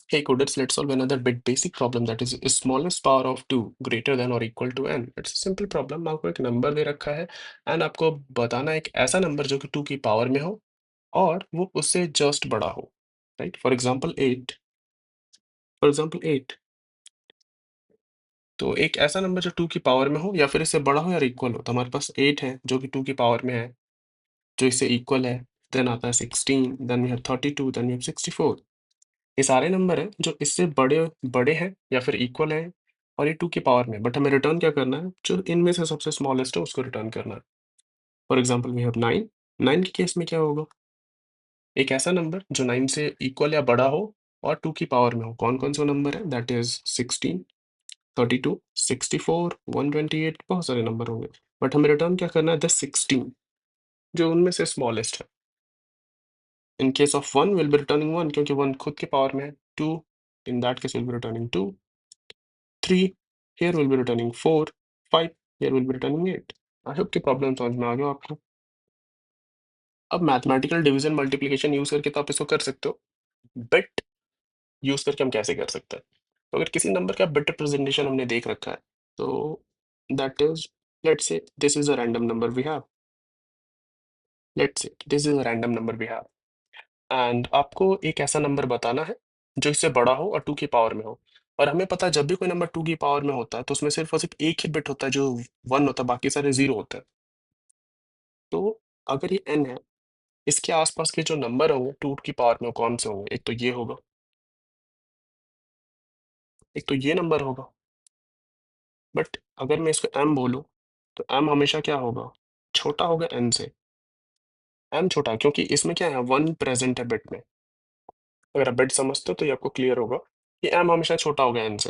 Hey coders, let's solve another bit basic problem that is smallest power of 2 greater than or equal to n. It's a simple problem. आपको एक number दे रखा है and आपको बताना है एक ऐसा नंबर जो कि 2 की पावर में हो और वो उससे जस्ट बड़ा हो, राइट? फॉर एग्जांपल 8 तो एक ऐसा नंबर जो 2 की पावर में हो या फिर इससे बड़ा हो या इक्वल हो। तो हमारे पास 8 है जो कि 2 की पावर में है, जो इससे इक्वल है। देन आता है 16, then we have 32, then we have 64। ये सारे नंबर हैं जो इससे बड़े बड़े हैं या फिर इक्वल हैं और ये 2 की पावर में, बट हमें रिटर्न क्या करना है, जो इनमें से सबसे स्मॉलेस्ट है उसको रिटर्न करना है। For example we have 9। 9 के केस में क्या होगा, एक ऐसा नंबर जो 9 से इक्वल या बड़ा हो और 2 की पावर में हो। कौन कौन से नंबर है, दैट इज 16, 32, 64, 128, बहुत सारे नंबर होंगे, बट हमें रिटर्न क्या करना है, द 16, जो उनमें से स्मॉलेस्ट है। In case of 1 will be returning 1 क्योंकि 1 खुद की पावर में है। 2, in that case will be returning 2। 3, here we'll be returning 4, 5, here we'll be returning 8। I hope कि प्रॉब्लम समझ में आ गया आपको। अब मैथमेटिकल डिवीजन मल्टीप्लिकेशन यूज करके तो आप इसको कर सकते हो, बिट यूज करके हम कैसे कर सकते हैं। तो अगर किसी नंबर का बिट रिप्रेजेंटेशन हमने देख रखा है, तो that is, let's say this is a random number we have, let's say this is a random number we have and आपको एक ऐसा नंबर बताना है जो इससे बड़ा हो और 2 की पावर में हो। और हमें पता है जब भी कोई नंबर 2 की पावर में होता है तो उसमें सिर्फ और सिर्फ एक ही बिट होता है जो 1 होता है, बाकी सारे 0 होते हैं। तो अगर ये n है, इसके आसपास के जो नंबर होंगे 2 की पावर में वो कौन से होंगे, एक तो ये होगा, एक तो ये नंबर होगा। बट अगर मैं इसको m बोलूँ तो m हमेशा क्या होगा, छोटा होगा n से। m छोटा है क्योंकि इसमें क्या है, 1 प्रेजेंट है बिट में। अगर आप बिट समझते हो तो ये आपको क्लियर होगा कि m हमेशा छोटा होगा n से।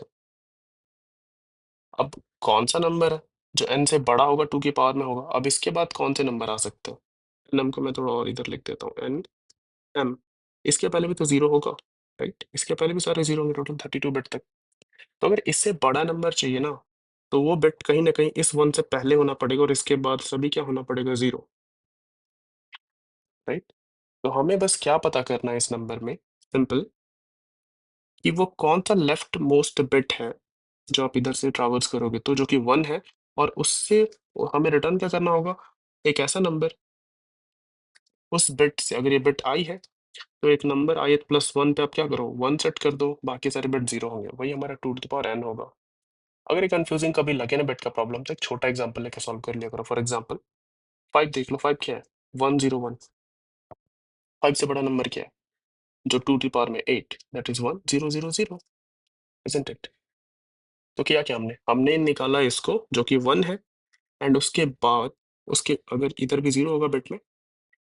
अब कौन सा नंबर है जो n से बड़ा होगा, 2 की पावर में होगा। अब इसके बाद कौन से नंबर आ सकते हैं, nm को मैं थोड़ा और इधर लिख देता हूँ, n m। इसके पहले भी तो 0 होगा, राइट? इसके पहले भी सारे 0 होंगे, टोटल 32 बिट तक। तो अगर इससे बड़ा नंबर चाहिए ना, तो वो बिट कहीं न कहीं इस 1 से पहले होना पड़ेगा और इसके बाद सभी क्या होना पड़ेगा, 0, राइट? तो हमें बस क्या पता करना है इस नंबर में, सिंपल, कि वो कौन-सा लेफ्ट मोस्ट बिट है जो आप इधर से ट्रैवर्स करोगे, तो जो कि 1 है और उससे हमें रिटर्न क्या करना होगा, एक ऐसा नंबर उस बिट से, अगर ये बिट i है, तो एक नंबर ith प्लस 1 पे आप क्या करो, 1 सेट कर दो, बाकी सारे बिट 0 होंगे, वही हमारा 2 टू द पावर n होगा। अगर ये कंफ्यूजिंग कभी लगे ना बिट का प्रॉब्लम, तो एक छोटा एग्जांपल लेके सॉल्व कर लिया करो। फॉर एग्जांपल 5 देख लो, 5 क्या है, 101। 5 से बड़ा नंबर क्या है, जो 2 टू द पावर में 8, दैट इज 1000, इजंट इट? तो किया क्या हमने, निकाला इसको जो कि 1 है एंड उसके बाद उसके अगर इधर भी 0 होगा बिट में,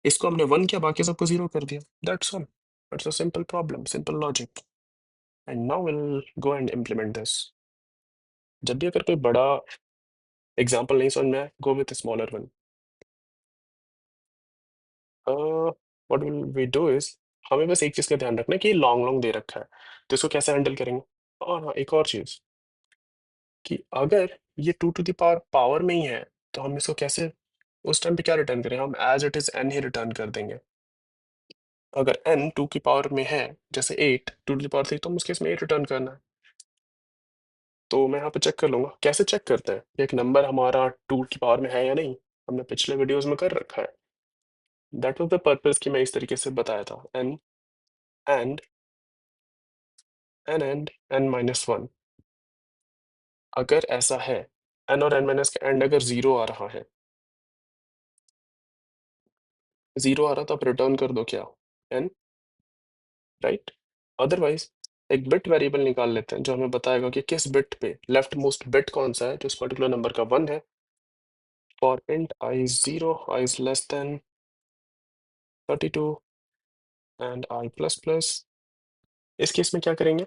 इसको हमने 1 किया, बाकी सबको 0 कर दिया, that's all. It's a simple problem, simple logic, and now will go and implement this. जब भी अगर कोई बड़ा एग्जांपल नहीं समझ में आए, go with smaller one. What will we do is, हमें बस एक चीज़ का ध्यान रखना है कि ये लॉन्ग लॉन्ग दे रखा है, तो इसको कैसे हैंडल करेंगे। और हाँ, एक और चीज़ कि अगर ये 2 टू द पावर पावर में ही है, तो हम इसको कैसे, उस टाइम पे क्या रिटर्न करें, हम एज इट इज n ही रिटर्न कर देंगे। अगर n 2 की पावर में है, जैसे 8 2 टू द पावर 3, तो हम उस केस में 8 रिटर्न करना है। तो मैं यहाँ पे चेक कर लूंगा, कैसे चेक करते हैं कि एक नंबर हमारा 2 की पावर में है या नहीं। हमने पिछले वीडियोस में कर रखा है, दैट वाज द पर्पस कि मैं इस तरीके से बताया था, n एंड n माइनस 1। अगर ऐसा है, n और n माइनस का एंड अगर 0 आ रहा है, 0 आ रहा, तो आप रिटर्न कर दो क्या, n, राइट? अदरवाइज एक बिट वेरिएबल निकाल लेते हैं जो हमें बताएगा कि किस बिट पे लेफ्ट मोस्ट बिट कौन सा है जो इस पर्टिकुलर नंबर का 1 है। For int I is 0, I is less than 32 and I plus plus. इस केस में क्या करेंगे,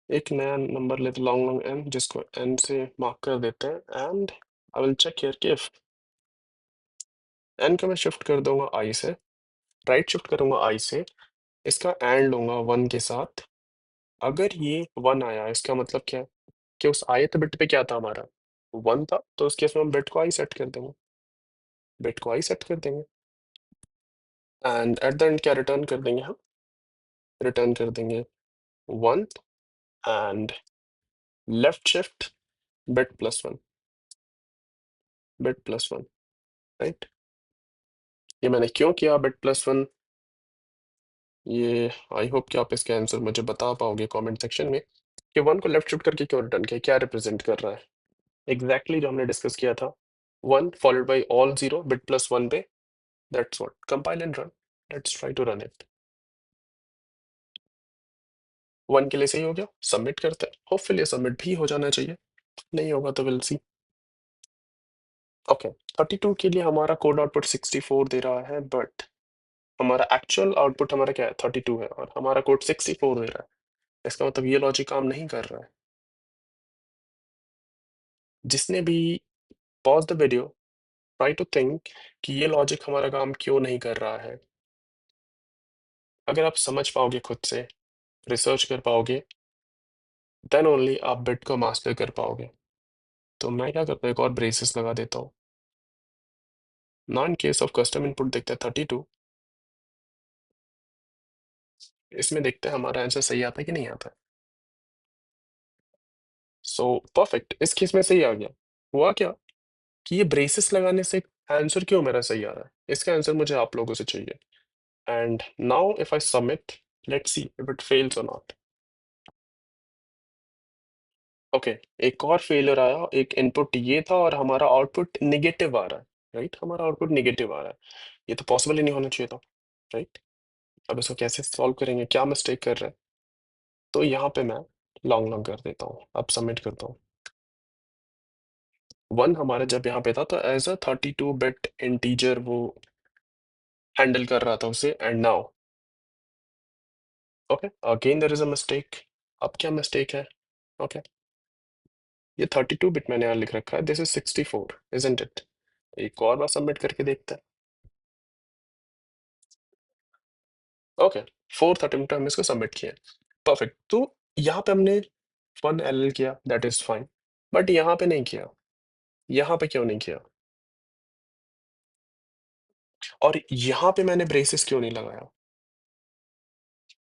एक नया नंबर लेते, लॉन्ग लॉन्ग n, जिसको n से मार्क कर देते हैं and I will check here कि इफ n को मैं शिफ्ट कर दूंगा i से, राइट शिफ्ट करूंगा i से, इसका एंड लूंगा 1 के साथ। अगर ये 1 आया, इसका मतलब क्या है कि उस ith बिट पे क्या था हमारा, 1 था, तो उस केस में हम बिट को i सेट कर देंगे, बिट को i सेट कर देंगे एंड एट द एंड क्या रिटर्न कर देंगे हम, रिटर्न कर देंगे 1 and left shift bit +1, bit +1, right. ये मैंने क्यों किया बिट +1, ये आई होप कि आप इसके आंसर मुझे बता पाओगे कमेंट सेक्शन में कि 1 को लेफ्ट शिफ्ट करके क्यों रिटर्न किया, क्या रिप्रेजेंट कर रहा है। एग्जैक्टली जो हमने डिस्कस किया था, 1 फॉलोड बाय ऑल 0 बिट +1 पे, that's what. Compile and run, let's try to run it. 1 के लिए सही हो गया, सबमिट करते हैं, होपफुली सबमिट भी हो जाना चाहिए, नहीं होगा तो विल सी। ओके, 32 के लिए हमारा कोड आउटपुट 64 दे रहा है, बट हमारा एक्चुअल आउटपुट हमारा क्या है, 32 है, और हमारा कोड 64 दे रहा है। इसका मतलब ये लॉजिक काम नहीं कर रहा है। जिसने भी pause the video, try to think कि ये लॉजिक हमारा काम क्यों नहीं कर रहा है। अगर आप समझ पाओगे खुद से, रिसर्च कर पाओगे, देन ओनली आप बिट को मास्टर कर पाओगे। तो मैं क्या करता हूँ, एक और ब्रेसेस लगा देता हूँ। ना in case of custom input देखते हैं 32, इसमें देखते हैं हमारा आंसर सही आता है कि नहीं आता है। सो परफेक्ट, इस केस में सही आ गया। हुआ क्या कि ये ब्रेसेस लगाने से आंसर क्यों मेरा सही आ रहा है, इसका आंसर मुझे आप लोगों से चाहिए। And now if I submit, let's see if it fails और नॉट। ओके, एक और फेलियर आया, एक इनपुट ये था और हमारा आउटपुट नेगेटिव आ रहा है, राइट। हमारा आउटपुट नेगेटिव आ रहा है, ये तो पॉसिबल ही नहीं होना चाहिए था, राइट। अब इसको कैसे सॉल्व करेंगे, क्या मिस्टेक कर रहे हैं। तो यहाँ पे मैं लॉन्ग लॉन्ग कर देता हूँ, अब सबमिट करता हूँ। 1 हमारा जब यहाँ पे था तो एज अ 32 बिट इंटीजर वो हैंडल कर रहा था उसे, and now okay again there is a mistake. अब क्या मिस्टेक है, ओके ये 32 बिट मैंने यहाँ लिख रखा है, दिस इज 64 इजंट इट। एक और बार सबमिट करके देखते हैं। ओके, फोर्थ अटेम्प्ट पे हम इसको सबमिट किया, परफेक्ट। तो यहाँ पे हमने 1 एल किया, दैट इज फाइन, बट यहाँ पे नहीं किया। यहाँ पे क्यों नहीं किया, और यहाँ पे मैंने ब्रेसेस क्यों नहीं लगाया,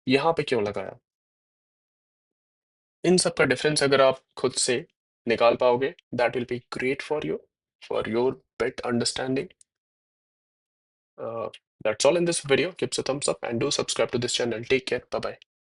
यहाँ पे क्यों लगाया। इन सब का डिफरेंस अगर आप खुद से निकाल पाओगे, that will be great for your bet understanding. That's all in this video. Give us a thumbs up and do subscribe to this channel. Take care. Bye bye.